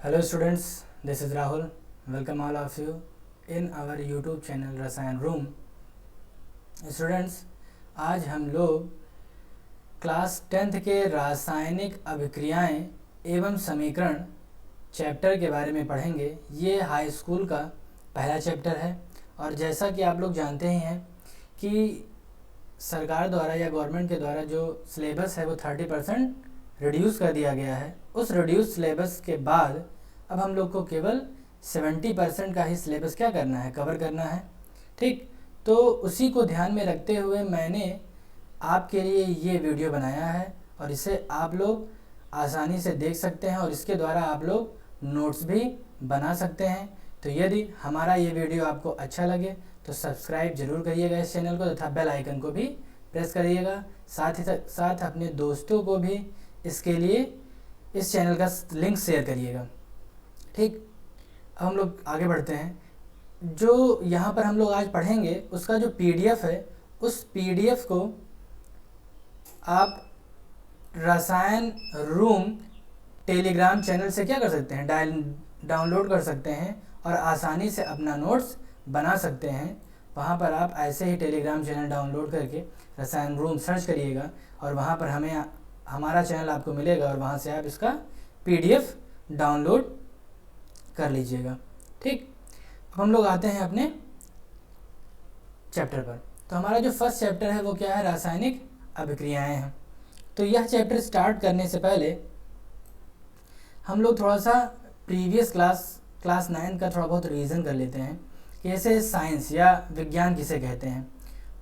Hello students, this is Rahul. Welcome all of you in our YouTube channel रसायन room. Students, आज हम लोग class 10th के रासायनिक अभिक्रियाएं एवं समीकरण चैप्टर के बारे में पढ़ेंगे। ये हाई स्कूल का पहला चैप्टर है और जैसा कि आप लोग जानते ही हैं कि सरकार द्वारा या गवर्नमेंट के द्वारा जो सिलेबस है वो 30% रिड्यूस कर दिया गया है। उस रिड्यूस सिलेबस के बाद अब हम लोग को केवल 70% का ही सिलेबस क्या करना है, कवर करना है। ठीक, तो उसी को ध्यान में रखते हुए मैंने आपके लिए ये वीडियो बनाया है और इसे आप लोग आसानी से देख सकते हैं और इसके द्वारा आप लोग नोट्स भी बना सकते हैं। तो यदि हमारा ये वीडियो आपको अच्छा लगे तो सब्सक्राइब जरूर करिएगा इस चैनल को तथा बेल आइकन को भी प्रेस करिएगा। साथ अपने दोस्तों को भी इसके लिए इस चैनल का लिंक शेयर करिएगा। ठीक, अब हम लोग आगे बढ़ते हैं। जो यहाँ पर हम लोग आज पढ़ेंगे उसका जो पीडीएफ है, उस पीडीएफ को आप रसायन रूम टेलीग्राम चैनल से क्या कर सकते हैं, डाउनलोड कर सकते हैं और आसानी से अपना नोट्स बना सकते हैं। वहाँ पर आप ऐसे ही टेलीग्राम चैनल डाउनलोड करके रसायन रूम सर्च करिएगा और वहाँ पर हमारा चैनल आपको मिलेगा और वहाँ से आप इसका पीडीएफ डाउनलोड कर लीजिएगा। ठीक, अब हम लोग आते हैं अपने चैप्टर पर। तो हमारा जो फर्स्ट चैप्टर है वो क्या है, रासायनिक अभिक्रियाएं हैं। तो यह चैप्टर स्टार्ट करने से पहले हम लोग थोड़ा सा प्रीवियस क्लास 9 का थोड़ा बहुत रिवीजन कर लेते हैं कि ऐसे साइंस या विज्ञान किसे कहते हैं।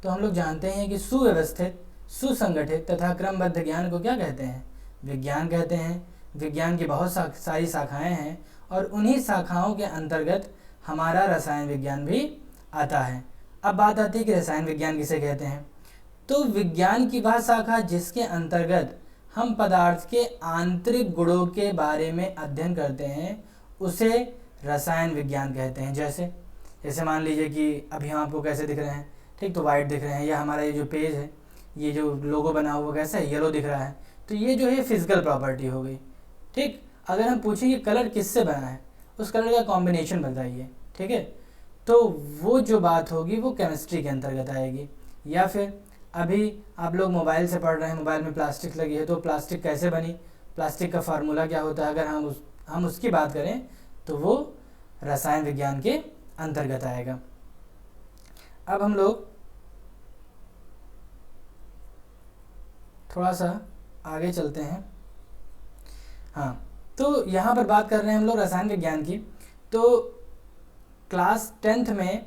तो हम लोग जानते हैं कि सुव्यवस्थित, सुसंगठित तथा क्रमबद्ध ज्ञान को क्या कहते हैं, विज्ञान कहते हैं। विज्ञान की बहुत सारी शाखाएं हैं और उन्हीं शाखाओं के अंतर्गत हमारा रसायन विज्ञान भी आता है। अब बात आती है कि रसायन विज्ञान किसे कहते हैं। तो विज्ञान की वह शाखा जिसके अंतर्गत हम पदार्थ के आंतरिक गुणों के बारे में अध्ययन करते हैं उसे रसायन विज्ञान कहते हैं। जैसे मान लीजिए कि अभी हम आपको कैसे दिख रहे हैं, ठीक, तो वाइट दिख रहे हैं, या हमारा ये जो पेज है, ये जो लोगो बना हुआ कैसा है, येलो दिख रहा है। तो ये जो है फिजिकल प्रॉपर्टी हो गई। ठीक, अगर हम पूछें कि कलर किससे बना है, उस कलर का कॉम्बिनेशन बताइए, ठीक है, तो वो जो बात होगी वो केमिस्ट्री के अंतर्गत आएगी। या फिर अभी आप लोग मोबाइल से पढ़ रहे हैं, मोबाइल में प्लास्टिक लगी है, तो प्लास्टिक कैसे बनी, प्लास्टिक का फार्मूला क्या होता है, अगर हम उसकी बात करें तो वो रसायन विज्ञान के अंतर्गत आएगा। अब हम लोग थोड़ा सा आगे चलते हैं। हाँ, तो यहाँ पर बात कर रहे हैं हम लोग रसायन विज्ञान की। तो क्लास 10th में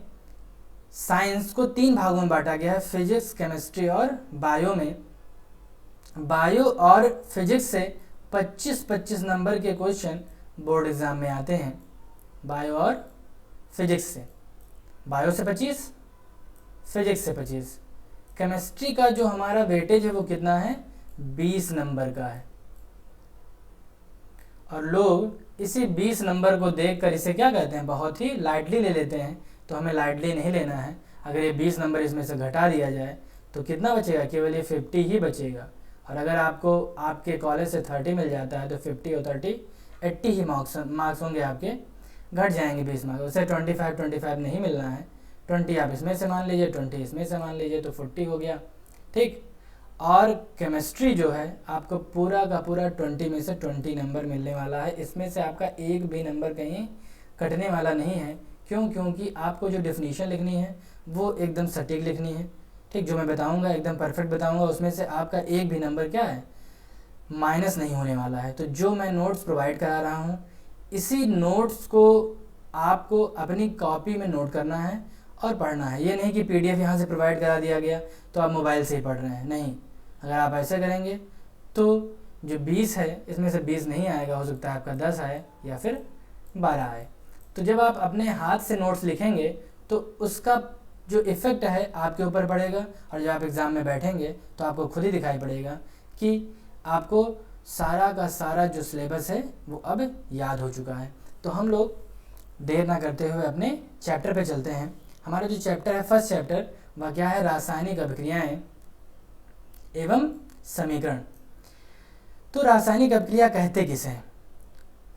साइंस को 3 भागों में बांटा गया है, फिजिक्स, केमिस्ट्री और बायो में। बायो और फिजिक्स से 25-25 नंबर के क्वेश्चन बोर्ड एग्जाम में आते हैं। बायो और फिजिक्स से, बायो से 25, फिजिक्स से 25। केमिस्ट्री का जो हमारा वेटेज है वो कितना है, 20 नंबर का है। और लोग इसी 20 नंबर को देखकर इसे क्या कहते हैं, बहुत ही लाइटली ले लेते हैं। तो हमें लाइटली नहीं लेना है। अगर ये 20 नंबर इसमें से घटा दिया जाए तो कितना बचेगा, केवल ये 50 ही बचेगा। और अगर आपको आपके कॉलेज से 30 मिल जाता है तो 50 और 30 80 ही मार्क्स होंगे आपके, घट जाएंगे 20 मार्क्स। उसे 25 नहीं मिलना है। 20 आप इसमें से मान लीजिए, 20 इसमें से मान लीजिए, तो 40 हो गया। ठीक, और केमिस्ट्री जो है आपको पूरा का पूरा 20 में से 20 नंबर मिलने वाला है। इसमें से आपका एक भी नंबर कहीं कटने वाला नहीं है। क्यों? क्योंकि आपको जो डेफिनेशन लिखनी है वो एकदम सटीक लिखनी है। ठीक, जो मैं बताऊंगा एकदम परफेक्ट बताऊंगा, उसमें से आपका एक भी नंबर क्या है, माइनस नहीं होने वाला है। तो जो मैं नोट्स प्रोवाइड करा रहा हूँ, इसी नोट्स को आपको अपनी कॉपी में नोट करना है और पढ़ना है। ये नहीं कि पीडीएफ यहाँ से प्रोवाइड करा दिया गया तो आप मोबाइल से ही पढ़ रहे हैं, नहीं। अगर आप ऐसे करेंगे तो जो 20 है इसमें से 20 नहीं आएगा, हो सकता है आपका 10 आए या फिर 12 आए। तो जब आप अपने हाथ से नोट्स लिखेंगे तो उसका जो इफ़ेक्ट है आपके ऊपर पड़ेगा और जब आप एग्ज़ाम में बैठेंगे तो आपको खुद ही दिखाई पड़ेगा कि आपको सारा का सारा जो सिलेबस है वो अब याद हो चुका है। तो हम लोग देर ना करते हुए अपने चैप्टर पे चलते हैं। हमारा जो चैप्टर है, फर्स्ट चैप्टर, वह क्या है, रासायनिक अभिक्रियाएं एवं समीकरण। तो रासायनिक अभिक्रिया कहते किसे हैं?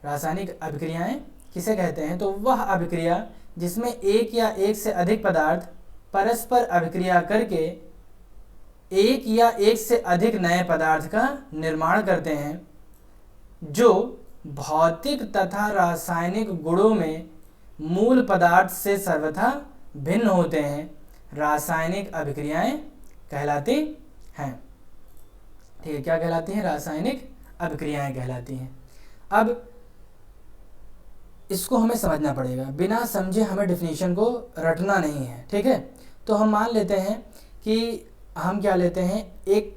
रासायनिक अभिक्रियाएं किसे कहते हैं? तो वह अभिक्रिया जिसमें एक या एक से अधिक पदार्थ परस्पर अभिक्रिया करके एक या एक से अधिक नए पदार्थ का निर्माण करते हैं, जो भौतिक तथा रासायनिक गुणों में मूल पदार्थ से सर्वथा भिन्न होते हैं, रासायनिक अभिक्रियाएं कहलाती हैं। ठीक है, क्या कहलाती हैं? रासायनिक अभिक्रियाएं कहलाती हैं। अब इसको हमें समझना पड़ेगा, बिना समझे हमें डेफिनेशन को रटना नहीं है। ठीक है, तो हम मान लेते हैं कि हम क्या लेते हैं, एक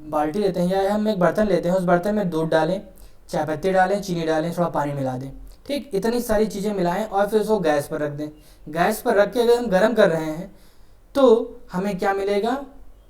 बाल्टी लेते हैं या हम एक बर्तन लेते हैं, उस बर्तन में दूध डालें, चाय पत्ती डालें, चीनी डालें, थोड़ा पानी मिला दें। ठीक, इतनी सारी चीज़ें मिलाएं और फिर उसको गैस पर रख दें। गैस पर रख के अगर हम गर्म कर रहे हैं तो हमें क्या मिलेगा?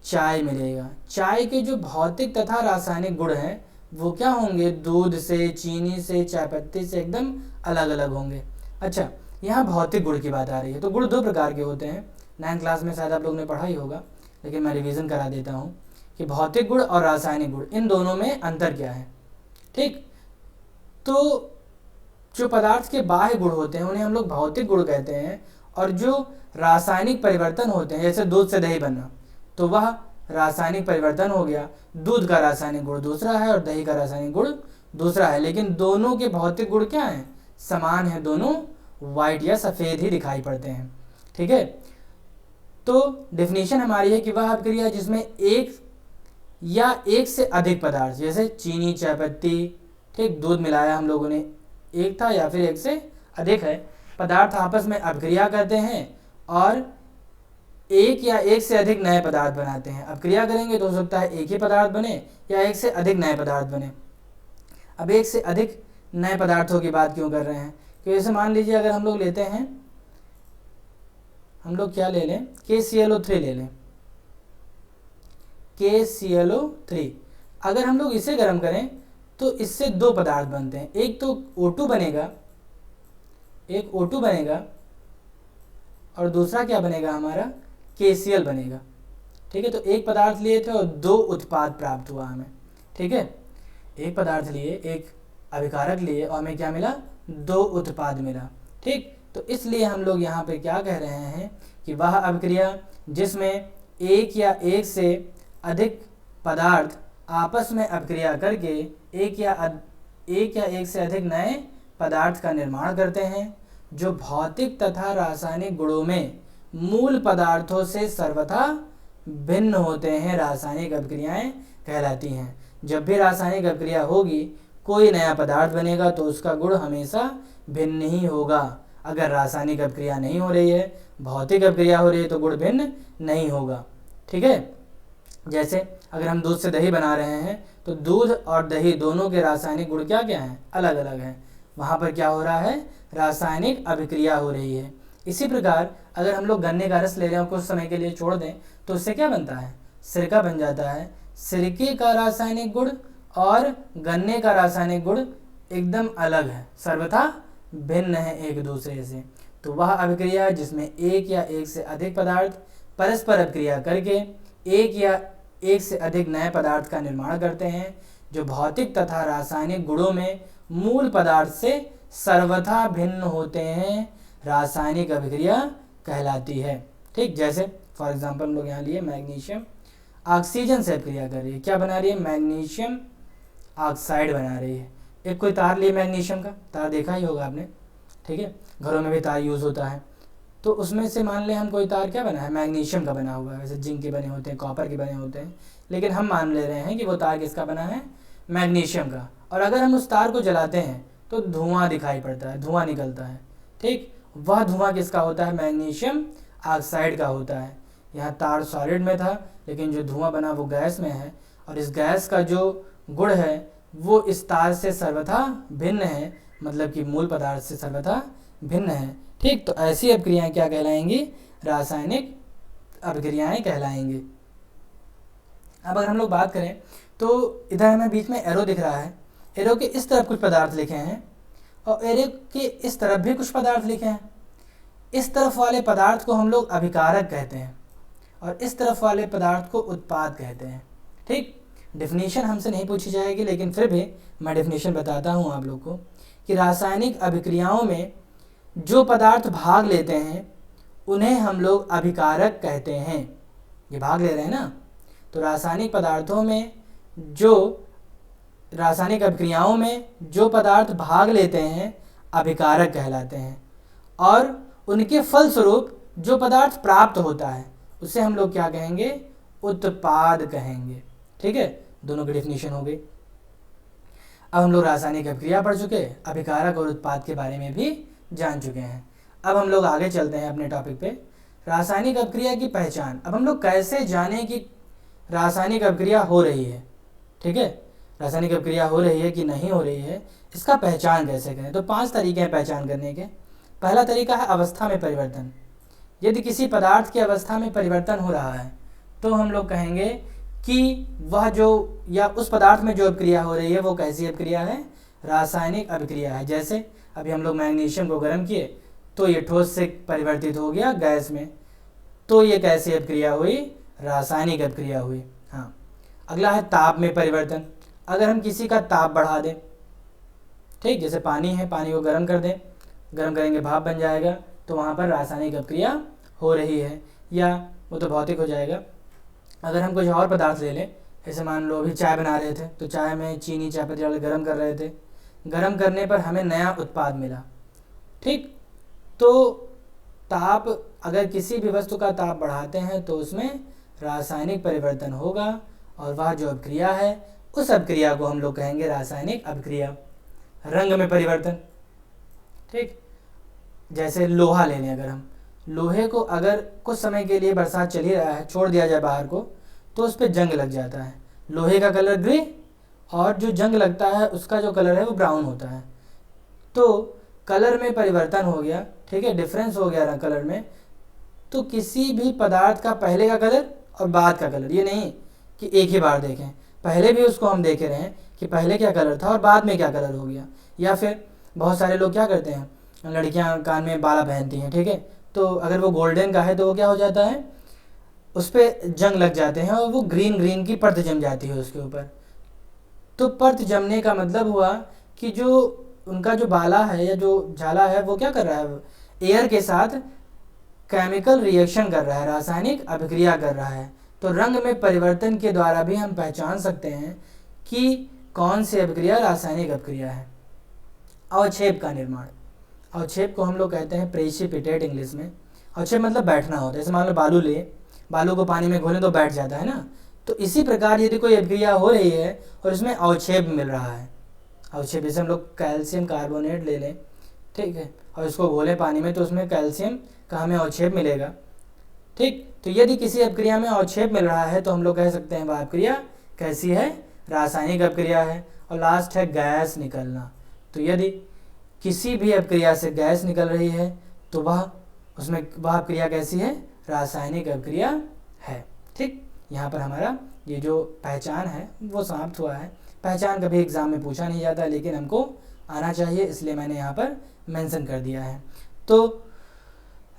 चाय मिलेगा। चाय के जो भौतिक तथा रासायनिक गुण हैं वो क्या होंगे? दूध से, चीनी से, चाय पत्ती से एकदम अलग अलग होंगे। अच्छा, यहाँ भौतिक गुण की बात आ रही है। तो गुण दो प्रकार के होते हैं, 9th क्लास में शायद आप लोगों ने पढ़ा ही होगा, लेकिन मैं रिवीजन करा देता हूँ कि भौतिक गुण और रासायनिक गुण, इन दोनों में अंतर क्या है। ठीक, तो जो पदार्थ के बाह्य गुण होते हैं उन्हें हम लोग भौतिक गुण कहते हैं, और जो रासायनिक परिवर्तन होते हैं, जैसे दूध से दही बनना, तो वह रासायनिक परिवर्तन हो गया। दूध का रासायनिक गुण दूसरा है और दही का रासायनिक गुण दूसरा है, लेकिन दोनों के भौतिक गुण क्या हैं? समान है, दोनों वाइट या सफ़ेद ही दिखाई पड़ते हैं। ठीक है, तो डेफिनेशन हमारी है कि वह अभिक्रिया जिसमें एक या एक से अधिक पदार्थ, जैसे चीनी, चाय पत्ती, ठीक, दूध मिलाया हम लोगों ने, एक था या फिर एक से अधिक है, पदार्थ आपस में अभिक्रिया करते हैं और एक या एक से अधिक नए पदार्थ बनाते हैं। अभिक्रिया करेंगे तो हो सकता है एक ही पदार्थ बने या एक से अधिक नए पदार्थ बने। अब एक से अधिक नए पदार्थों की बात क्यों कर रहे हैं? कि जैसे मान लीजिए अगर हम लोग लेते हैं, हम लोग क्या ले लें, KClO3 ले लें, KClO3। अगर हम लोग इसे गर्म करें तो इससे दो पदार्थ बनते हैं, एक तो O2 बनेगा, एक O2 बनेगा और दूसरा क्या बनेगा? हमारा KCl बनेगा। ठीक है, तो एक पदार्थ लिए थे और दो उत्पाद प्राप्त हुआ हमें। ठीक है, एक पदार्थ लिए, एक अभिकारक लिए और हमें क्या मिला? दो उत्पाद मिला। ठीक, तो इसलिए हम लोग यहाँ पे क्या कह रहे हैं कि वह अभिक्रिया जिसमें एक या एक से अधिक पदार्थ आपस में अभिक्रिया करके एक या एक से अधिक नए पदार्थ का निर्माण करते हैं, जो भौतिक तथा रासायनिक गुणों में मूल पदार्थों से सर्वथा भिन्न होते हैं, रासायनिक अभिक्रियाएं कहलाती हैं। जब भी रासायनिक अभिक्रिया होगी, कोई नया पदार्थ बनेगा तो उसका गुण हमेशा भिन्न ही होगा। अगर रासायनिक अभिक्रिया नहीं हो रही है, भौतिक अभिक्रिया हो रही है, तो गुण भिन्न नहीं होगा। ठीक है, जैसे अगर हम दूध से दही बना रहे हैं तो दूध और दही दोनों के रासायनिक गुण क्या क्या हैं? अलग अलग हैं। वहाँ पर क्या हो रहा है? रासायनिक अभिक्रिया हो रही है। इसी प्रकार अगर हम लोग गन्ने का रस ले रहे हैं और कुछ समय के लिए छोड़ दें तो उससे क्या बनता है? सिरका बन जाता है। सिरके का रासायनिक गुण और गन्ने का रासायनिक गुण एकदम अलग है, सर्वथा भिन्न है एक दूसरे से। तो वह अभिक्रिया जिसमें एक या एक से अधिक पदार्थ परस्पर अभिक्रिया करके एक या एक से अधिक नए पदार्थ का निर्माण करते हैं, जो भौतिक तथा रासायनिक गुणों में मूल पदार्थ से सर्वथा भिन्न होते हैं, रासायनिक अभिक्रिया कहलाती है। ठीक, जैसे फॉर एग्जांपल हम लोग यहाँ लिए मैग्नीशियम ऑक्सीजन से अभिक्रिया कर रही है, क्या बना रही है? मैग्नीशियम ऑक्साइड बना रही है। एक कोई तार लिए मैग्नीशियम का, तार देखा ही होगा आपने। ठीक है, घरों में भी तार यूज़ होता है, तो उसमें से मान लें हम कोई तार क्या बना है? मैग्नीशियम का बना हुआ है। वैसे जिंक के बने होते हैं, कॉपर के बने होते हैं, लेकिन हम मान ले रहे हैं कि वो तार किसका बना है? मैग्नीशियम का। और अगर हम उस तार को जलाते हैं तो धुआं दिखाई पड़ता है, धुआं निकलता है। ठीक, वह धुआं किसका होता है? मैग्नीशियम ऑक्साइड का होता है। यहाँ तार सॉलिड में था, लेकिन जो धुआं बना वो गैस में है, और इस गैस का जो गुण है वो इस तार से सर्वथा भिन्न है, मतलब कि मूल पदार्थ से सर्वथा भिन्न है। ठीक, तो ऐसी अभिक्रियाएं क्या कहलाएंगी? रासायनिक अभिक्रियाएं कहलाएंगी। अब अगर हम लोग बात करें तो इधर हमें बीच में एरो दिख रहा है, एरो के इस तरफ कुछ पदार्थ लिखे हैं और एरो के इस तरफ भी कुछ पदार्थ लिखे हैं। इस तरफ वाले पदार्थ को हम लोग अभिकारक कहते हैं और इस तरफ वाले पदार्थ को उत्पाद कहते हैं। ठीक, डेफिनेशन हमसे नहीं पूछी जाएगी, लेकिन फिर भी मैं डेफिनेशन बताता हूँ आप लोग को कि रासायनिक अभिक्रियाओं में जो पदार्थ भाग लेते हैं उन्हें हम लोग अभिकारक कहते हैं। ये भाग ले रहे हैं ना, तो रासायनिक पदार्थों में जो रासायनिक अभिक्रियाओं में जो पदार्थ भाग लेते हैं अभिकारक कहलाते हैं, और उनके फलस्वरूप जो पदार्थ प्राप्त होता है उसे हम लोग क्या कहेंगे? उत्पाद कहेंगे। ठीक है, दोनों की डेफिनेशन हो गई। अब हम लोग रासायनिक अभिक्रिया पढ़ चुके, अभिकारक और उत्पाद के बारे में भी जान चुके हैं। अब हम लोग आगे चलते हैं अपने टॉपिक पे, रासायनिक अभिक्रिया की पहचान। अब हम लोग कैसे जानें कि रासायनिक अभिक्रिया हो रही है? ठीक है, रासायनिक अभिक्रिया हो रही है कि नहीं हो रही है, इसका पहचान कैसे करें? तो 5 तरीके हैं पहचान करने के। पहला तरीका है अवस्था में परिवर्तन। यदि किसी पदार्थ की अवस्था में परिवर्तन हो रहा है तो हम लोग कहेंगे कि वह जो या उस पदार्थ में जो अभिक्रिया हो रही है वो कैसी अभिक्रिया है? रासायनिक अभिक्रिया है। जैसे अभी हम लोग मैग्नीशियम को गर्म किए तो ये ठोस से परिवर्तित हो गया गैस में, तो ये कैसी अभिक्रिया हुई? रासायनिक अभिक्रिया हुई। हाँ, अगला है ताप में परिवर्तन। अगर हम किसी का ताप बढ़ा दें, ठीक, जैसे पानी है, पानी को गर्म कर दें, गर्म करेंगे भाप बन जाएगा, तो वहाँ पर रासायनिक अभिक्रिया हो रही है, या वो तो भौतिक हो जाएगा। अगर हम कुछ और पदार्थ ले लें, जैसे मान लो अभी चाय बना रहे थे तो चाय में चीनी चायपत्ती डाल गर्म कर रहे थे, गर्म करने पर हमें नया उत्पाद मिला। ठीक, तो ताप, अगर किसी भी वस्तु का ताप बढ़ाते हैं तो उसमें रासायनिक परिवर्तन होगा, और वह जो अभिक्रिया है उस अभिक्रिया को हम लोग कहेंगे रासायनिक अभिक्रिया। रंग में परिवर्तन, ठीक, जैसे लोहा ले लें, अगर हम लोहे को अगर कुछ समय के लिए बरसात चल ही रहा है, छोड़ दिया जाए बाहर को, तो उस पर जंग लग जाता है। लोहे का कलर ग्रे और जो जंग लगता है उसका जो कलर है वो ब्राउन होता है। तो कलर में परिवर्तन हो गया, ठीक है, डिफरेंस हो गया कलर में। तो किसी भी पदार्थ का पहले का कलर और बाद का कलर, ये नहीं कि एक ही बार देखें, पहले भी उसको हम देखे रहे हैं कि पहले क्या कलर था और बाद में क्या कलर हो गया। या फिर बहुत सारे लोग क्या करते हैं, लड़कियां कान में बाला पहनती हैं, ठीक है, तो अगर वो गोल्डन का है तो वो क्या हो जाता है, उस पर जंग लग जाते हैं और वो ग्रीन ग्रीन की परत जम जाती है उसके ऊपर। तो परत जमने का मतलब हुआ कि जो उनका जो बाला है या जो झाला है वो क्या कर रहा है, एयर के साथ केमिकल रिएक्शन कर रहा है, रासायनिक अभिक्रिया कर रहा है। तो रंग में परिवर्तन के द्वारा भी हम पहचान सकते हैं कि कौन सी अभिक्रिया रासायनिक अभिक्रिया है। अवक्षेप का निर्माण, अवक्षेप को हम लोग कहते हैं प्रेसिपिटेट इंग्लिश में। अवक्षेप मतलब बैठना होता है। जैसे मान लो बालू ले, बालू को पानी में घोलें तो बैठ जाता है ना, तो इसी प्रकार यदि कोई अभिक्रिया हो रही है और इसमें अवक्षेप मिल रहा है, अवक्षेप जैसे हम लोग कैल्शियम कार्बोनेट ले लें, ठीक है, और इसको घोलें पानी में तो उसमें कैल्शियम का हमें अवक्षेप मिलेगा। ठीक, तो यदि किसी अभिक्रिया में अवक्षेप मिल रहा है तो हम लोग कह सकते हैं वह अभिक्रिया कैसी है, रासायनिक अभिक्रिया है। और लास्ट है गैस निकलना। तो यदि किसी भी अभिक्रिया से गैस निकल रही है तो वह अभिक्रिया कैसी है, रासायनिक अभिक्रिया है। ठीक, यहाँ पर हमारा ये जो पहचान है वो समाप्त हुआ है। पहचान कभी एग्जाम में पूछा नहीं जाता, लेकिन हमको आना चाहिए, इसलिए मैंने यहाँ पर मेंशन कर दिया है। तो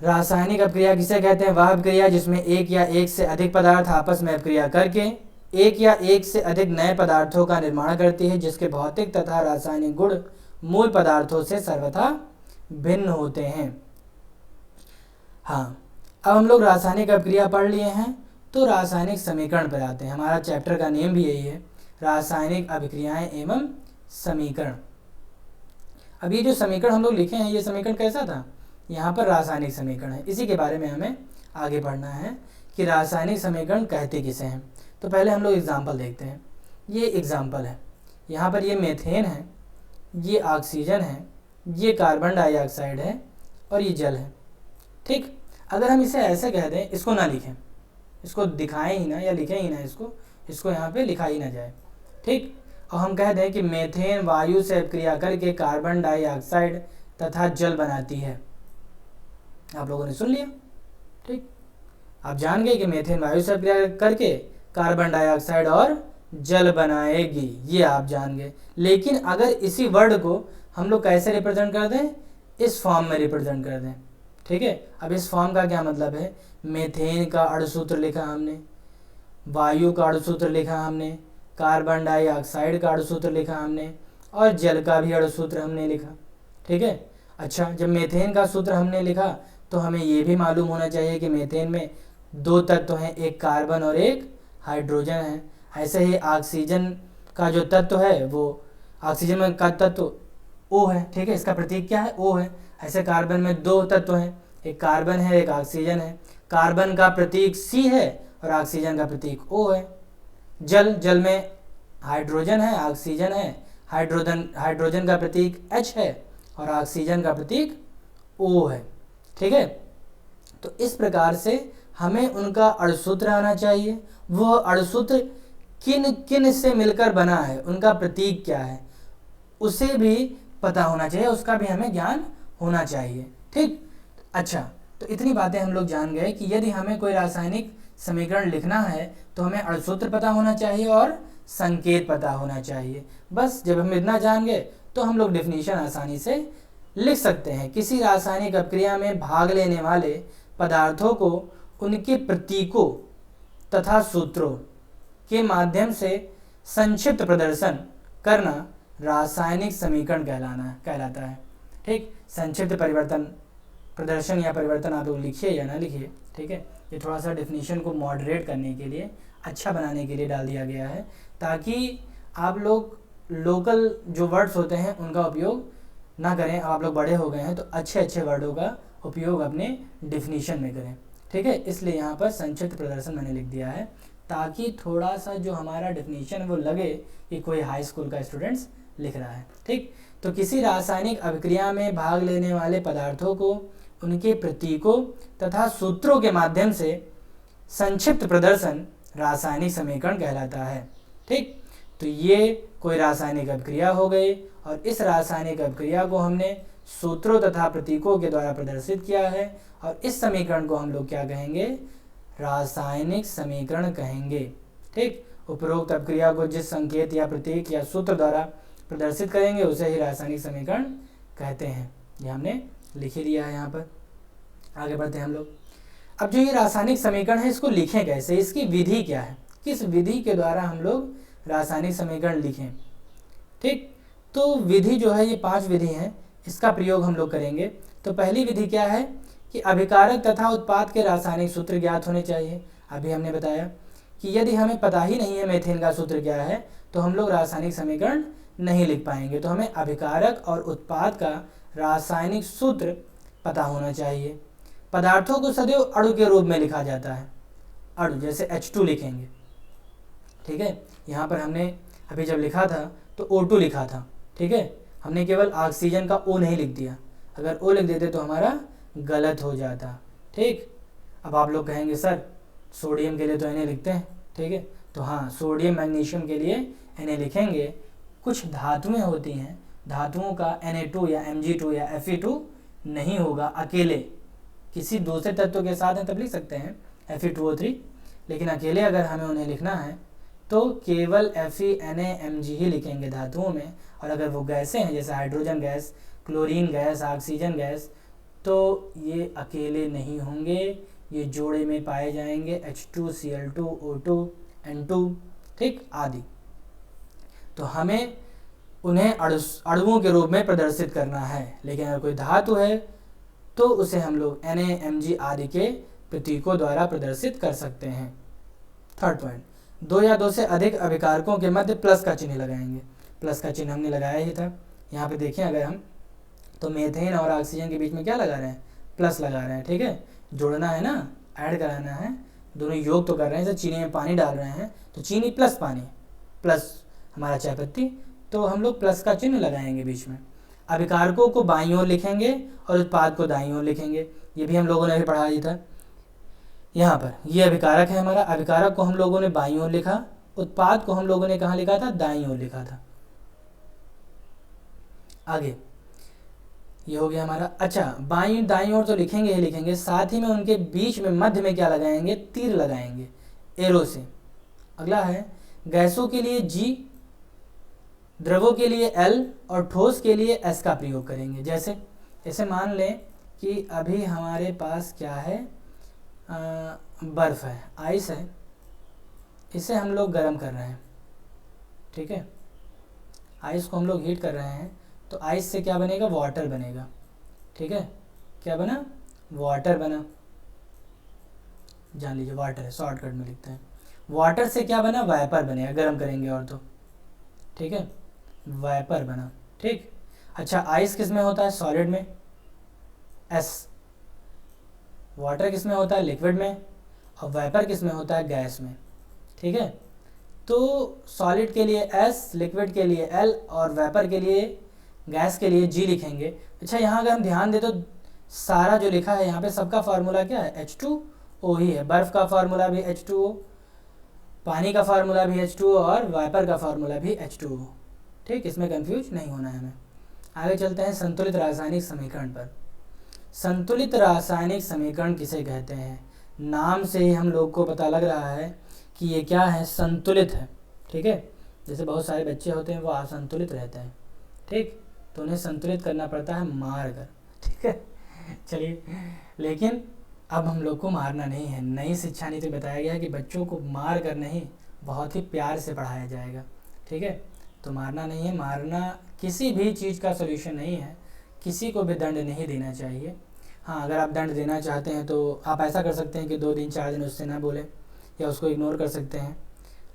रासायनिक अभिक्रिया किसे कहते हैं? वह अभिक्रिया जिसमें एक या एक से अधिक पदार्थ आपस में अभिक्रिया करके एक या एक से अधिक नए पदार्थों का निर्माण करती है, जिसके भौतिक तथा रासायनिक गुण मूल पदार्थों से सर्वथा भिन्न होते हैं। हाँ, अब हम लोग रासायनिक अभिक्रिया पढ़ लिए हैं, तो रासायनिक समीकरण पर आते हैं। हमारा चैप्टर का नेम भी यही है, रासायनिक अभिक्रियाएं एवं समीकरण। अब ये जो समीकरण हम लोग लिखे हैं, ये समीकरण कैसा था? यहाँ पर रासायनिक समीकरण है, इसी के बारे में हमें आगे पढ़ना है कि रासायनिक समीकरण कहते किसे हैं। तो पहले हम लोग एग्जाम्पल देखते हैं। ये एग्जाम्पल है, यहाँ पर ये मेथेन है, ये ऑक्सीजन है, ये कार्बन डाइऑक्साइड है और ये जल है। ठीक, अगर हम इसे ऐसे कह दें, इसको ना लिखें, इसको दिखाएं ही ना या लिखें ही ना, इसको यहाँ पे लिखा ही ना जाए। ठीक, और हम कह दें कि मेथेन वायु से अभिक्रिया करके कार्बन डाइऑक्साइड तथा जल बनाती है। आप लोगों ने सुन लिया। ठीक, आप जान गए कि मेथेन वायु से अभिक्रिया करके कार्बन डाइऑक्साइड और जल बनाएगी, ये आप जान गए। लेकिन अगर इसी वर्ड को हम लोग कैसे रिप्रेजेंट कर दें, इस फॉर्म में रिप्रेजेंट कर दें। ठीक है, अब इस फॉर्म का क्या मतलब है? मेथेन का अणुसूत्र लिखा हमने, वायु का अणुसूत्र लिखा हमने, कार्बन डाइऑक्साइड का अणुसूत्र लिखा हमने और जल का भी अणुसूत्र हमने लिखा, ठीक है। अच्छा, जब मीथेन का सूत्र हमने लिखा तो हमें ये भी मालूम होना चाहिए कि मीथेन में 2 तत्व हैं, एक कार्बन और एक हाइड्रोजन है। ऐसे ही ऑक्सीजन का जो तत्व है वो ऑक्सीजन में का तत्व O है, ठीक है, इसका प्रतीक क्या है, O है। ऐसे कार्बन में 2 तत्व हैं, एक कार्बन है एक ऑक्सीजन है। कार्बन का प्रतीक C है और ऑक्सीजन का प्रतीक O है। जल में हाइड्रोजन है ऑक्सीजन है, हाइड्रोजन का प्रतीक H है और ऑक्सीजन का प्रतीक O है, ठीक है। तो इस प्रकार से हमें उनका अणुसूत्र आना चाहिए, वह अणुसूत्र किन किन से मिलकर बना है, उनका प्रतीक क्या है, उसे भी पता होना चाहिए, उसका भी हमें ज्ञान होना चाहिए, ठीक। अच्छा, तो इतनी बातें हम लोग जान गए कि यदि हमें कोई रासायनिक समीकरण लिखना है तो हमें अणुसूत्र पता होना चाहिए और संकेत पता होना चाहिए। बस जब हम इतना जान गए तो हम लोग डेफिनेशन आसानी से लिख सकते हैं। किसी रासायनिक अभिक्रिया में भाग लेने वाले पदार्थों को उनके प्रतीकों तथा सूत्रों के माध्यम से संक्षिप्त प्रदर्शन करना रासायनिक समीकरण कहलाता है, ठीक। संक्षिप्त प्रदर्शन या परिवर्तन आप लोग लिखिए या ना लिखिए, ठीक है। ये थोड़ा सा डेफिनेशन को मॉडरेट करने के लिए, अच्छा बनाने के लिए डाल दिया गया है, ताकि आप लोग लोकल जो वर्ड्स होते हैं उनका उपयोग ना करें। आप लोग बड़े हो गए हैं तो अच्छे अच्छे वर्डों का उपयोग अपने डेफिनेशन में करें, ठीक है। इसलिए यहाँ पर संक्षिप्त प्रदर्शन मैंने लिख दिया है, ताकि थोड़ा सा जो हमारा डेफिनेशन वो लगे कि कोई हाई स्कूल का स्टूडेंट्स लिख रहा है, ठीक। तो किसी रासायनिक अभिक्रिया में भाग लेने वाले पदार्थों को उनके प्रतीकों तथा सूत्रों के माध्यम से संक्षिप्त प्रदर्शन रासायनिक समीकरण कहलाता है, ठीक। तो ये कोई रासायनिक अभिक्रिया हो गई और इस रासायनिक अभिक्रिया को हमने सूत्रों तथा प्रतीकों के द्वारा प्रदर्शित किया है और इस समीकरण को हम लोग क्या कहेंगे, रासायनिक समीकरण कहेंगे, ठीक। उपरोक्त अभिक्रिया को जिस संकेत या प्रतीक या सूत्र द्वारा प्रदर्शित करेंगे उसे ही रासायनिक समीकरण कहते हैं। ये हमने लिख ही दिया है यहाँ पर। आगे बढ़ते हैं हम लोग। अब जो ये रासायनिक समीकरण है इसको लिखें कैसे, इसकी विधि क्या है, किस विधि के द्वारा हम लोग रासायनिक समीकरण लिखें, ठीक। तो विधि जो है ये 5 विधि हैं, इसका प्रयोग हम लोग करेंगे। तो पहली विधि क्या है कि अभिकारक तथा उत्पाद के रासायनिक सूत्र ज्ञात होने चाहिए। अभी हमने बताया कि यदि हमें पता ही नहीं है मीथेन का सूत्र क्या है तो हम लोग रासायनिक समीकरण नहीं लिख पाएंगे। तो हमें अभिकारक और उत्पाद का रासायनिक सूत्र पता होना चाहिए। पदार्थों को सदैव अणु के रूप में लिखा जाता है, अणु जैसे H2 लिखेंगे, ठीक है। यहाँ पर हमने अभी जब लिखा था तो O2 लिखा था, ठीक है। हमने केवल ऑक्सीजन का O नहीं लिख दिया, अगर O लिख देते तो हमारा गलत हो जाता, ठीक। अब आप लोग कहेंगे सर सोडियम के लिए तो Na लिखते हैं, ठीक है। तो हाँ, सोडियम मैग्नीशियम के लिए Na लिखेंगे। कुछ धातुएं होती हैं, धातुओं का Na2 या Mg2 या Fe2 नहीं होगा, अकेले किसी दूसरे तत्व के साथ हैं तब लिख सकते हैं Fe2O3, लेकिन अकेले अगर हमें उन्हें लिखना है तो केवल FeNaMg ही लिखेंगे धातुओं में। और अगर वो गैसें हैं जैसे hydrogen gas, chlorine gas, oxygen gas, तो ये अकेले नहीं होंगे, ये जोड़े में पाए जाएंगे H2Cl2 O2 N2, ठीक, आदि। तो हमें उन्हें अणुओं के रूप में प्रदर्शित करना है। लेकिन अगर कोई धातु है तो उसे हम लोग Na, Mg आदि के प्रतीकों द्वारा प्रदर्शित कर सकते हैं। थर्ड पॉइंट, 2 या 2 से अधिक अभिकारकों के मध्य प्लस का चिन्ह लगाएंगे। प्लस का चिन्ह हमने लगाया ही था, यहाँ पे देखें अगर हम तो मीथेन और ऑक्सीजन के बीच में क्या लगा रहे हैं, प्लस लगा रहे हैं, ठीक है। जोड़ना है ना, ऐड कराना है, दोनों योग तो कर रहे हैं। जैसे चीनी में पानी डाल रहे हैं तो चीनी प्लस पानी प्लस हमारा चाय पत्ती, तो हम लोग प्लस का चिन्ह लगाएंगे बीच में। अभिकारकों को बाईं ओर लिखेंगे और उत्पाद को दाईं ओर लिखेंगे, ये भी हम लोगों ने अभी पढ़ा ही था। यहाँ पर ये अभिकारक है हमारा, अभिकारक को हम लोगों ने बाईं ओर लिखा, उत्पाद को हम लोगों ने कहाँ लिखा था, दाईं ओर लिखा था। आगे ये हो गया हमारा। अच्छा, बाईं दाईं ओर तो लिखेंगे ही लिखेंगे, साथ ही में उनके बीच में मध्य में क्या लगाएंगे, तीर लगाएंगे एरो से। अगला है गैसों के लिए G, द्रवों के लिए L और ठोस के लिए S का प्रयोग करेंगे। जैसे मान लें कि अभी हमारे पास क्या है, बर्फ़ है, आइस है, इसे हम लोग गर्म कर रहे हैं, ठीक है। आइस को हम लोग हीट कर रहे हैं, तो आइस से क्या बनेगा, वाटर बनेगा, ठीक है। क्या बना, वाटर बना, जान लीजिए वाटर है, शॉर्टकट में लिखते हैं। वाटर से क्या बना, वाइपर बनेगा, गर्म करेंगे और तो, ठीक है, वाइपर बना, ठीक। अच्छा, आइस किस में होता है, सॉलिड में, एस। वाटर किस में होता है, लिक्विड में, और वाइपर किस में होता है, गैस में, ठीक है। तो सॉलिड के लिए एस, लिक्विड के लिए एल, और वाइपर के लिए, गैस के लिए जी लिखेंगे। अच्छा, यहाँ अगर हम ध्यान दें तो सारा जो लिखा है यहाँ पे सबका फार्मूला क्या है, H2O ही है। बर्फ़ का फार्मूला भी H2O, पानी का फार्मूला भी H2O, और वाइपर का फार्मूला भी H2O, ठीक। इसमें कंफ्यूज नहीं होना है हमें। आगे चलते हैं संतुलित रासायनिक समीकरण पर। संतुलित रासायनिक समीकरण किसे कहते हैं, नाम से ही हम लोग को पता लग रहा है कि ये क्या है, संतुलित है, ठीक है। जैसे बहुत सारे बच्चे होते हैं वो असंतुलित रहते हैं, ठीक, तो उन्हें संतुलित करना पड़ता है मार कर, ठीक है। चलिए, लेकिन अब हम लोग को मारना नहीं है। नई शिक्षा नीति बताया गया है कि बच्चों को मार कर नहीं, बहुत ही प्यार से पढ़ाया जाएगा, ठीक है। तो मारना नहीं है, मारना किसी भी चीज़ का सलूशन नहीं है, किसी को भी दंड नहीं देना चाहिए। हाँ, अगर आप दंड देना चाहते हैं तो आप ऐसा कर सकते हैं कि 2 दिन 4 दिन उससे ना बोलें या उसको इग्नोर कर सकते हैं,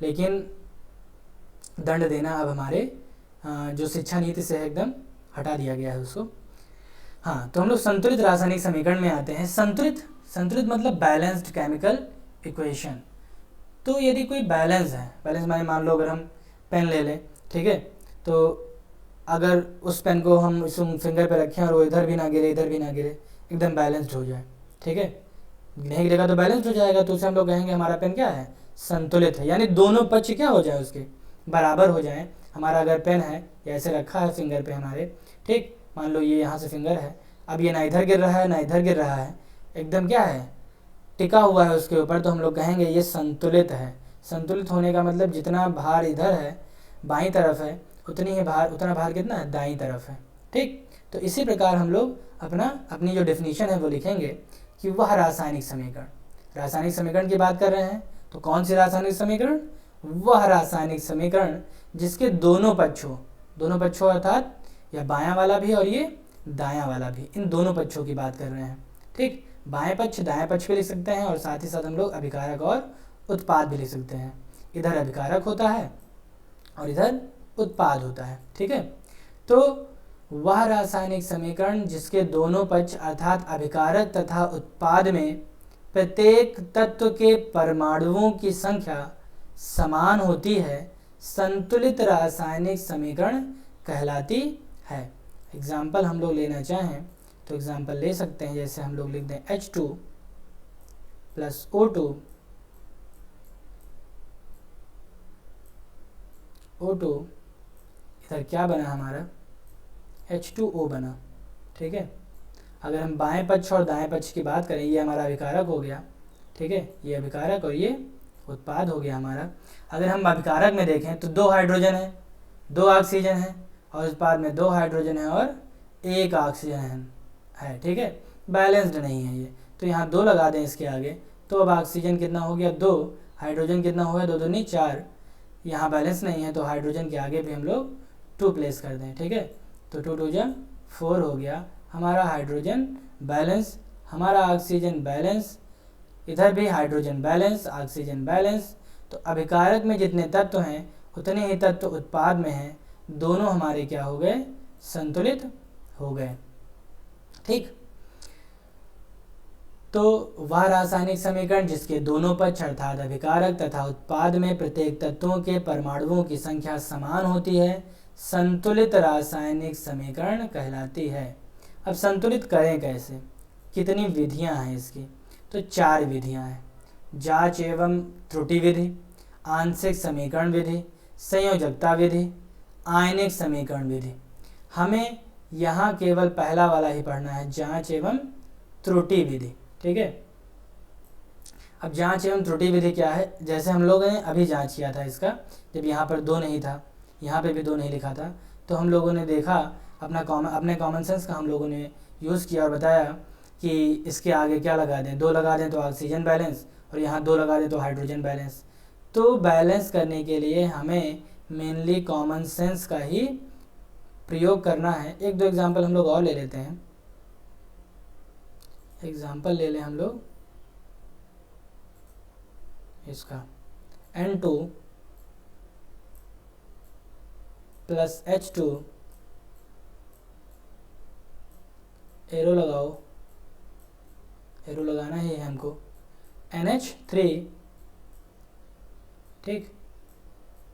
लेकिन दंड देना अब हमारे जो शिक्षा नीति से एकदम हटा दिया गया है उसको। हाँ, तो हम लोग संतुलित रासायनिक समीकरण में आते हैं। संतुलित मतलब बैलेंस्ड केमिकल इक्वेशन। तो यदि कोई बैलेंस है, बैलेंस माने मान लो अगर हम पेन ले लें, ठीक है, तो अगर उस पेन को हम इस फिंगर पे रखें और वो इधर भी ना गिरे इधर भी ना गिरे, एकदम बैलेंस्ड हो जाए, ठीक है, नहीं गिरेगा तो बैलेंस्ड हो जाएगा, तो उसे हम लोग कहेंगे हमारा पेन क्या है, संतुलित है। यानी दोनों पक्ष क्या हो जाए, उसके बराबर हो जाए। हमारा अगर पेन है, या ऐसे रखा है फिंगर पे हमारे, ठीक, मान लो ये यहाँ से फिंगर है, अब ये ना इधर गिर रहा है ना इधर गिर रहा है, एकदम क्या है, टिका हुआ है उसके ऊपर, तो हम लोग कहेंगे ये संतुलित है। संतुलित होने का मतलब जितना भार इधर है बाईं तरफ है, उतना भार कितना है, दाईं तरफ है, ठीक। तो इसी प्रकार हम लोग अपनी जो डेफिनेशन है वो लिखेंगे कि वह रासायनिक समीकरण की बात कर रहे हैं। तो कौन सी रासायनिक समीकरण, वह रासायनिक समीकरण जिसके दोनों पक्षों अर्थात या बायां वाला भी और ये दायां वाला भी, इन दोनों पक्षों की बात कर रहे हैं, ठीक। बाएं पक्ष दाएं पक्ष भी लिख सकते हैं, और साथ ही साथ हम लोग अभिकारक और उत्पाद भी लिख सकते हैं। इधर अभिकारक होता है और इधर उत्पाद होता है, ठीक है। तो वह रासायनिक समीकरण जिसके दोनों पक्ष अर्थात अभिकारक तथा उत्पाद में प्रत्येक तत्व के परमाणुओं की संख्या समान होती है, संतुलित रासायनिक समीकरण कहलाती है। एग्जाम्पल हम लोग लेना चाहें तो एग्जाम्पल ले सकते हैं, जैसे हम लोग लिख दें H2 प्लस O2 इधर क्या बना हमारा, H2O बना, ठीक है। अगर हम बाएं पक्ष और दाएं पक्ष की बात करें, ये हमारा अभिकारक हो गया, ठीक है, ये अभिकारक और ये उत्पाद हो गया हमारा। अगर हम अभिकारक में देखें तो 2 हाइड्रोजन है, 2 ऑक्सीजन है, और उत्पाद में 2 हाइड्रोजन है और 1 ऑक्सीजन है, ठीक है, बैलेंस्ड नहीं है ये, तो यहाँ 2 लगा दें इसके आगे, तो अब ऑक्सीजन कितना हो गया 2, हाइड्रोजन कितना हुआ 2 दूनी 4, यहाँ बैलेंस नहीं है तो हाइड्रोजन के आगे भी हम लोग 2 प्लेस कर दें, ठीक है, तो 2 2 4 हो गया हमारा हाइड्रोजन बैलेंस, हमारा ऑक्सीजन बैलेंस, इधर भी हाइड्रोजन बैलेंस, ऑक्सीजन बैलेंस। तो अभिकारक में जितने तत्व हैं उतने ही तत्व उत्पाद में हैं, दोनों हमारे क्या हो गए, संतुलित हो गए, ठीक। तो वह रासायनिक समीकरण जिसके दोनों पक्ष अर्थात अभिकारक तथा उत्पाद में प्रत्येक तत्वों के परमाणुओं की संख्या समान होती है, संतुलित रासायनिक समीकरण कहलाती है। अब संतुलित करें कैसे, कितनी विधियां हैं इसकी, तो 4 विधियां हैं, जांच एवं त्रुटि विधि, आंशिक समीकरण विधि, संयोजकता विधि, आयनिक समीकरण विधि। हमें यहाँ केवल पहला वाला ही पढ़ना है, जांच एवं त्रुटि विधि, ठीक है। अब जांच एवं त्रुटि विधि क्या है, जैसे हम लोगों ने अभी जांच किया था इसका, जब यहाँ पर 2 नहीं था, यहाँ पे भी 2 नहीं लिखा था, तो हम लोगों ने देखा अपने कॉमन सेंस का हम लोगों ने यूज़ किया और बताया कि इसके आगे क्या लगा दें, 2 लगा दें तो ऑक्सीजन बैलेंस, और यहाँ 2 लगा दें तो हाइड्रोजन बैलेंस। तो बैलेंस करने के लिए हमें मेनली कॉमन सेंस का ही प्रयोग करना है। एक दो एग्जाम्पल हम लोग और ले लेते हैं। एग्जाम्पल ले लें हम लोग इसका, N2 प्लस H2, एरो लगाओ, एरो लगाना ही है हमको, NH3। ठीक,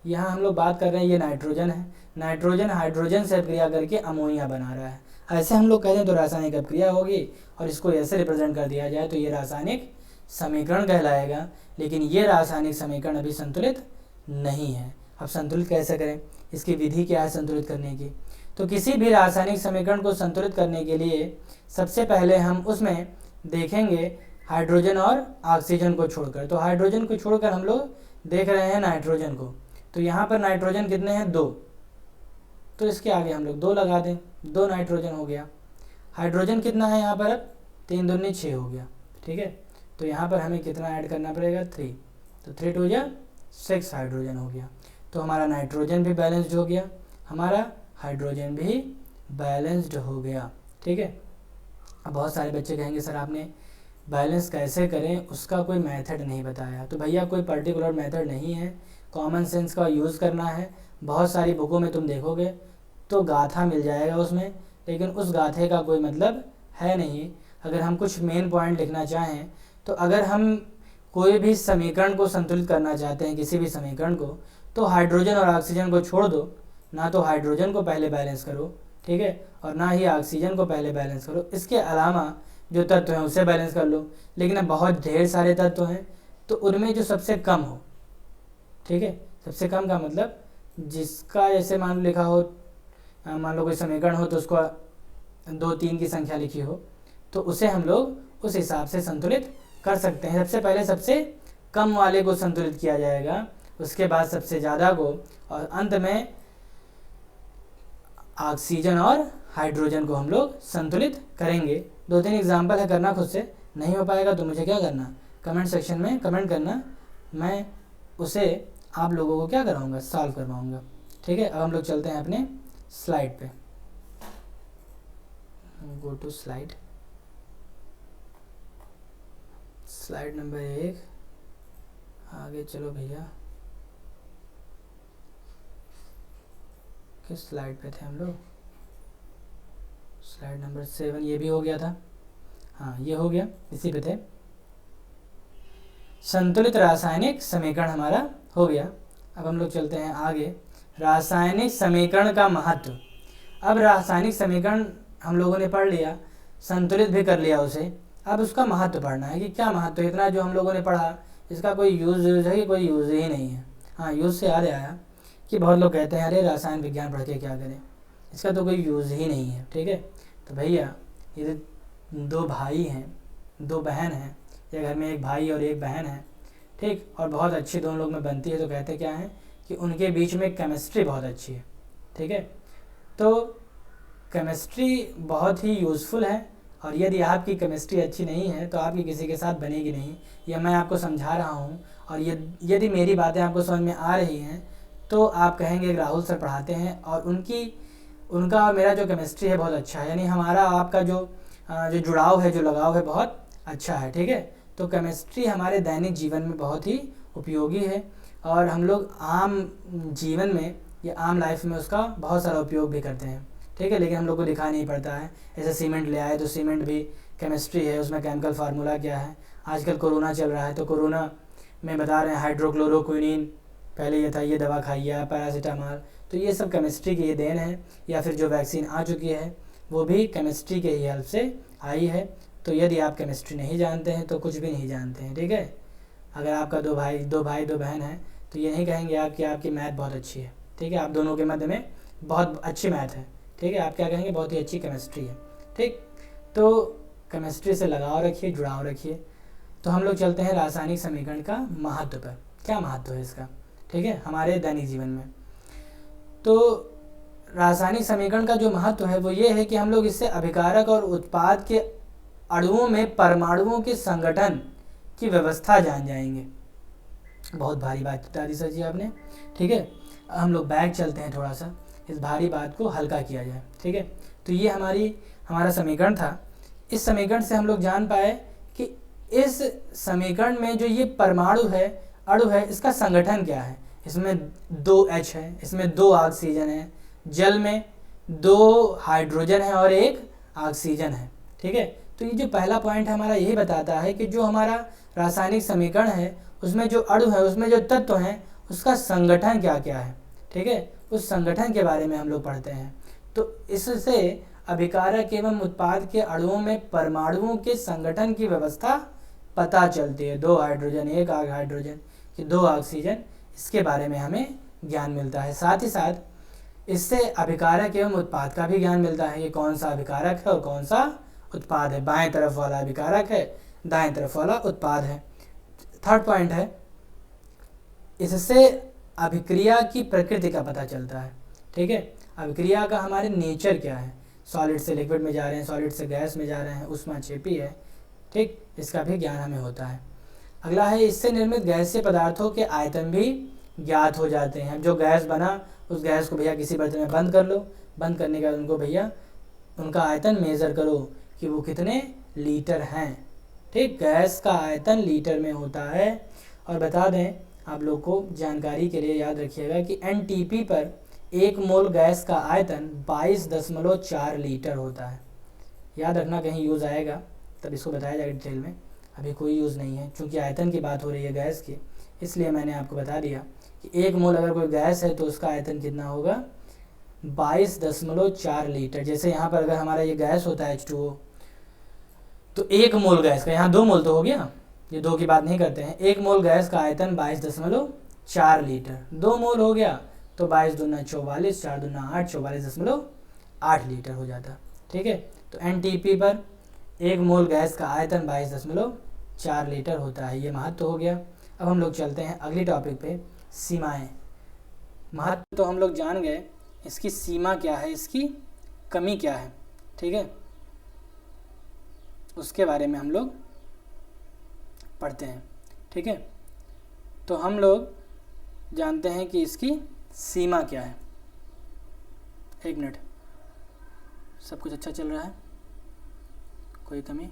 यहाँ हम लोग बात कर रहे हैं ये नाइट्रोजन है, नाइट्रोजन हाइड्रोजन से अभिक्रिया करके अमोनिया बना रहा है। ऐसे हम लोग कहते हैं तो रासायनिक अभिक्रिया होगी, और इसको ऐसे रिप्रेजेंट कर दिया जाए तो ये रासायनिक समीकरण कहलाएगा। लेकिन ये रासायनिक समीकरण अभी संतुलित नहीं है। अब संतुलित कैसे करें, इसकी विधि क्या है संतुलित करने की? तो किसी भी रासायनिक समीकरण को संतुलित करने के लिए सबसे पहले हम उसमें देखेंगे हाइड्रोजन और ऑक्सीजन को छोड़कर। तो हाइड्रोजन को छोड़कर हम लोग देख रहे हैं नाइट्रोजन को। तो यहाँ पर नाइट्रोजन कितने हैं? 2। तो इसके आगे हम लोग 2 लगा दें, 2 नाइट्रोजन हो गया। हाइड्रोजन कितना है यहाँ पर? अब 3 दूनी 6 हो गया। ठीक है, तो यहाँ पर हमें कितना ऐड करना पड़ेगा? 3। तो 3 2 जा 6 हाइड्रोजन हो गया। तो हमारा नाइट्रोजन भी बैलेंस्ड हो गया, हमारा हाइड्रोजन भी बैलेंस्ड हो गया। ठीक है, अब बहुत सारे बच्चे कहेंगे सर आपने बैलेंस कैसे करें उसका कोई मेथड नहीं बताया। तो भैया कोई पर्टिकुलर मेथड नहीं है, कॉमन सेंस का यूज़ करना है। बहुत सारी बुकों में तुम देखोगे तो गाथा मिल जाएगा उसमें, लेकिन उस गाथे का कोई मतलब है नहीं। अगर हम कुछ मेन पॉइंट लिखना चाहें तो अगर हम कोई भी समीकरण को संतुलित करना चाहते हैं, किसी भी समीकरण को, तो हाइड्रोजन और ऑक्सीजन को छोड़ दो। ना तो हाइड्रोजन को पहले बैलेंस करो, ठीक है, और ना ही ऑक्सीजन को पहले बैलेंस करो। इसके अलावा जो तत्व हैं उसे बैलेंस कर लो। लेकिन अब बहुत ढेर सारे तत्व हैं तो उनमें जो सबसे कम हो, ठीक है, सबसे कम का मतलब जिसका जैसे मान लो लिखा हो, मान लो कोई समीकरण हो तो उसको 2 3 की संख्या लिखी हो, तो उसे हम लोग उस हिसाब से संतुलित कर सकते हैं। सबसे पहले सबसे कम वाले को संतुलित किया जाएगा, उसके बाद सबसे ज़्यादा को, और अंत में ऑक्सीजन और हाइड्रोजन को हम लोग संतुलित करेंगे। 2 3 एग्जाम्पल है, करना खुद से। नहीं हो पाएगा तो मुझे क्या करना, कमेंट सेक्शन में कमेंट करना, मैं उसे आप लोगों को क्या कराऊंगा, सॉल्व करवाऊंगा। ठीक है, अब हम लोग चलते हैं अपने स्लाइड पे। Go to slide, slide number 1, आगे चलो भैया। किस स्लाइड पे थे हम लोग? स्लाइड नंबर 7, ये भी हो गया था। हाँ, ये हो गया, इसी पे थे। संतुलित रासायनिक समीकरण हमारा हो गया। अब हम लोग चलते हैं आगे, रासायनिक समीकरण का महत्व। अब रासायनिक समीकरण हम लोगों ने पढ़ लिया, संतुलित भी कर लिया उसे। अब उसका महत्व पढ़ना है कि क्या महत्व है। इतना जो हम लोगों ने पढ़ा इसका कोई यूज़ है कि कोई यूज़ ही नहीं है। हाँ, यूज़ से याद आया कि बहुत लोग कहते हैं अरे रसायन विज्ञान पढ़ के क्या करें, इसका तो कोई यूज़ ही नहीं है। ठीक है, तो भैया ये 2 भाई हैं, 2 बहन हैं, या घर में एक भाई और एक बहन है, ठीक, और बहुत अच्छी दोनों लोग में बनती है, तो कहते क्या हैं कि उनके बीच में केमिस्ट्री बहुत अच्छी है। ठीक है, तो केमिस्ट्री बहुत ही यूज़फुल है, और यदि आपकी केमिस्ट्री अच्छी नहीं है तो आपकी किसी के साथ बनेगी नहीं। या मैं आपको समझा रहा हूँ और यदि मेरी बातें आपको समझ में आ रही हैं तो आप कहेंगे राहुल सर पढ़ाते हैं और उनका और मेरा जो केमिस्ट्री है बहुत अच्छा है, यानी हमारा आपका जो जुड़ाव है, जो लगाव है बहुत अच्छा है। ठीक है, तो केमिस्ट्री हमारे दैनिक जीवन में बहुत ही उपयोगी है, और हम लोग आम जीवन में या आम लाइफ में उसका बहुत सारा उपयोग भी करते हैं। ठीक है, लेकिन हम लोग को दिखाई नहीं पड़ता है। जैसे सीमेंट ले आए तो सीमेंट भी केमिस्ट्री है, उसमें केमिकल फार्मूला क्या है। आजकल कोरोना चल रहा है तो कोरोना में बता रहे हैं हाइड्रोक्लोरोक्विनीन, पहले ये था, ये दवा खाइए आप, पैरासीटामॉल, तो ये सब केमिस्ट्री की ये देन है। या फिर जो वैक्सीन आ चुकी है वो भी केमिस्ट्री के ही हेल्प से आई है। तो यदि आप केमिस्ट्री नहीं जानते हैं तो कुछ भी नहीं जानते हैं। ठीक है, अगर आपका 2 भाई 2 बहन हैं तो ये नहीं कहेंगे आप कि आपकी मैथ बहुत अच्छी है। ठीक है, आप दोनों के मध्य में बहुत अच्छी मैथ है। ठीक है, आप क्या कहेंगे, बहुत ही अच्छी केमिस्ट्री है। ठीक, तो केमिस्ट्री से लगाव रखिए, जुड़ाव रखिए। तो हम लोग चलते हैं रासायनिक समीकरण का महत्व पर। क्या महत्व है इसका, ठीक है, हमारे दैनिक जीवन में। तो रासायनिक समीकरण का जो महत्व है वो ये है कि हम लोग इससे अभिकारक और उत्पाद के अणुओं में परमाणुओं के संगठन की व्यवस्था जान जाएंगे। बहुत भारी बात बता दी सर जी आपने। ठीक है, हम लोग बैक चलते हैं, थोड़ा सा इस भारी बात को हल्का किया जाए। ठीक है, तो ये हमारा समीकरण था। इस समीकरण से हम लोग जान पाए कि इस समीकरण में जो ये परमाणु है, अणु है, इसका संगठन क्या है। इसमें 2 H है, इसमें 2 ऑक्सीजन है, जल में 2 हाइड्रोजन है और 1 ऑक्सीजन है। ठीक है, तो ये जो पहला पॉइंट है हमारा यही बताता है कि जो हमारा रासायनिक समीकरण है उसमें जो अणु है, उसमें जो तत्व हैं, उसका संगठन क्या क्या है। ठीक है, उस संगठन के बारे में हम लोग पढ़ते हैं। तो इससे अभिकारक एवं उत्पाद के अणुओं में परमाणुओं के संगठन की व्यवस्था पता चलती है। 2 हाइड्रोजन, 1 हाइड्रोजन कि 2 ऑक्सीजन, इसके बारे में हमें ज्ञान मिलता है। साथ ही साथ इससे अभिकारक एवं उत्पाद का भी ज्ञान मिलता है, ये कौन सा अभिकारक है और कौन सा उत्पाद है। बाएं तरफ वाला अभिकारक है, दाएं तरफ वाला उत्पाद है। थर्ड पॉइंट है, इससे अभिक्रिया की प्रकृति का पता चलता है। ठीक है, अभिक्रिया का हमारे नेचर क्या है, सॉलिड से लिक्विड में जा रहे हैं, सॉलिड से गैस में जा रहे हैं, ऊष्माक्षेपी है। ठीक, इसका भी ज्ञान हमें होता है। अगला है, इससे निर्मित गैसीय पदार्थों के आयतन भी ज्ञात हो जाते हैं। जो गैस बना उस गैस को भैया किसी बर्तन में बंद कर लो, बंद करने के बाद उनको भैया उनका आयतन मेज़र करो कि वो कितने लीटर हैं। ठीक, गैस का आयतन लीटर में होता है। और बता दें आप लोग को जानकारी के लिए, याद रखिएगा कि NTP पर 1 मोल गैस का आयतन 22.4 लीटर होता है। याद रखना, कहीं यूज़ आएगा तब इसको बताया जाएगा डिटेल में, अभी कोई यूज़ नहीं है। क्योंकि आयतन की बात हो रही है गैस की, इसलिए मैंने आपको बता दिया कि 1 मोल अगर कोई गैस है तो उसका आयतन कितना होगा, 22.4 लीटर। जैसे यहाँ पर अगर हमारा ये गैस होता है H2O, तो 1 मोल गैस का, यहाँ 2 मोल तो हो गया, ये 2 की बात नहीं करते हैं। 1 मोल गैस का आयतन 22.4 लीटर, 2 मोल हो गया तो 22 दूना 44, 4 दूना 8, 44.8 लीटर हो जाता। ठीक है, तो NTP पर 1 मोल गैस का आयतन 22.4 लीटर होता है। ये महत्व हो गया। अब हम लोग चलते हैं अगली टॉपिक पे, सीमाएं। महत्व तो हम लोग जान गए, इसकी सीमा क्या है, इसकी कमी क्या है। ठीक है, उसके बारे में हम लोग पढ़ते हैं। ठीक है, तो हम लोग जानते हैं कि इसकी सीमा क्या है। 1 मिनट, सब कुछ अच्छा चल रहा है, कोई कमी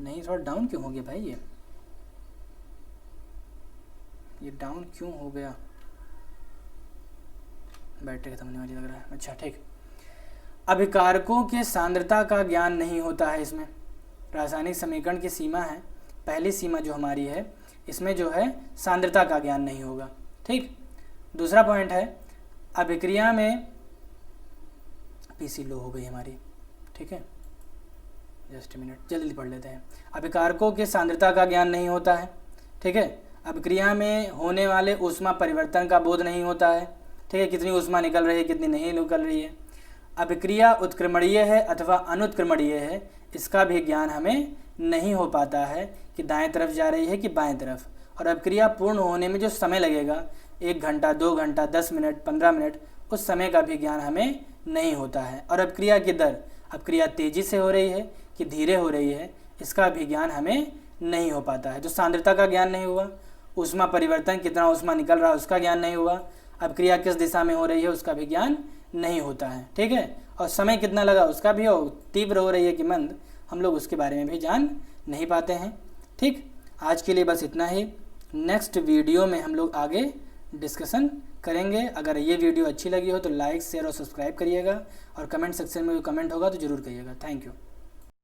नहीं। थोड़ा डाउन क्यों हो गया भाई, ये डाउन क्यों हो गया, बैटरी खत्म होने वाली लग रहा है। अच्छा ठीक, अभिकारकों के सांद्रता का ज्ञान नहीं होता है इसमें। रासायनिक समीकरण की सीमा है, पहली सीमा जो हमारी है, इसमें जो है सांद्रता का ज्ञान नहीं होगा। ठीक, दूसरा पॉइंट है, अभिक्रिया में PC लो हो गई हमारी। ठीक है, जस्ट मिनट, जल्दी पढ़ लेते हैं। अभिकारकों के सांद्रता का ज्ञान नहीं होता है। ठीक है, अभिक्रिया में होने वाले ऊष्मा परिवर्तन का बोध नहीं होता है। ठीक है, कितनी ऊष्मा निकल रही है, कितनी नहीं निकल रही है। अभिक्रिया उत्क्रमणीय है अथवा अनुत्क्रमणीय है, इसका भी ज्ञान हमें नहीं हो पाता है कि दाएं तरफ जा रही है कि बाएं तरफ। और अभिक्रिया पूर्ण होने में जो समय लगेगा, 1 घंटा, 2 घंटा, 10 मिनट, 15 मिनट, उस समय का भी ज्ञान हमें नहीं होता है। और अभिक्रिया की दर, अभिक्रिया तेज़ी से हो रही है कि धीरे हो रही है, इसका भी ज्ञान हमें नहीं हो पाता है। जो सांद्रता का ज्ञान नहीं हुआ, ऊष्मा परिवर्तन, कितना ऊष्मा निकल रहा है उसका ज्ञान नहीं हुआ, अभिक्रिया किस दिशा में हो रही है उसका भी ज्ञान नहीं होता है। ठीक है, और समय कितना लगा उसका भी, और तीव्र हो रही है कि मंद, हम लोग उसके बारे में भी जान नहीं पाते हैं। ठीक, आज के लिए बस इतना ही। नेक्स्ट वीडियो में हम लोग आगे डिस्कशन करेंगे। अगर ये वीडियो अच्छी लगी हो तो लाइक, शेयर और सब्सक्राइब करिएगा, और कमेंट सेक्शन में जो कमेंट होगा तो ज़रूर करिएगा। Thank you.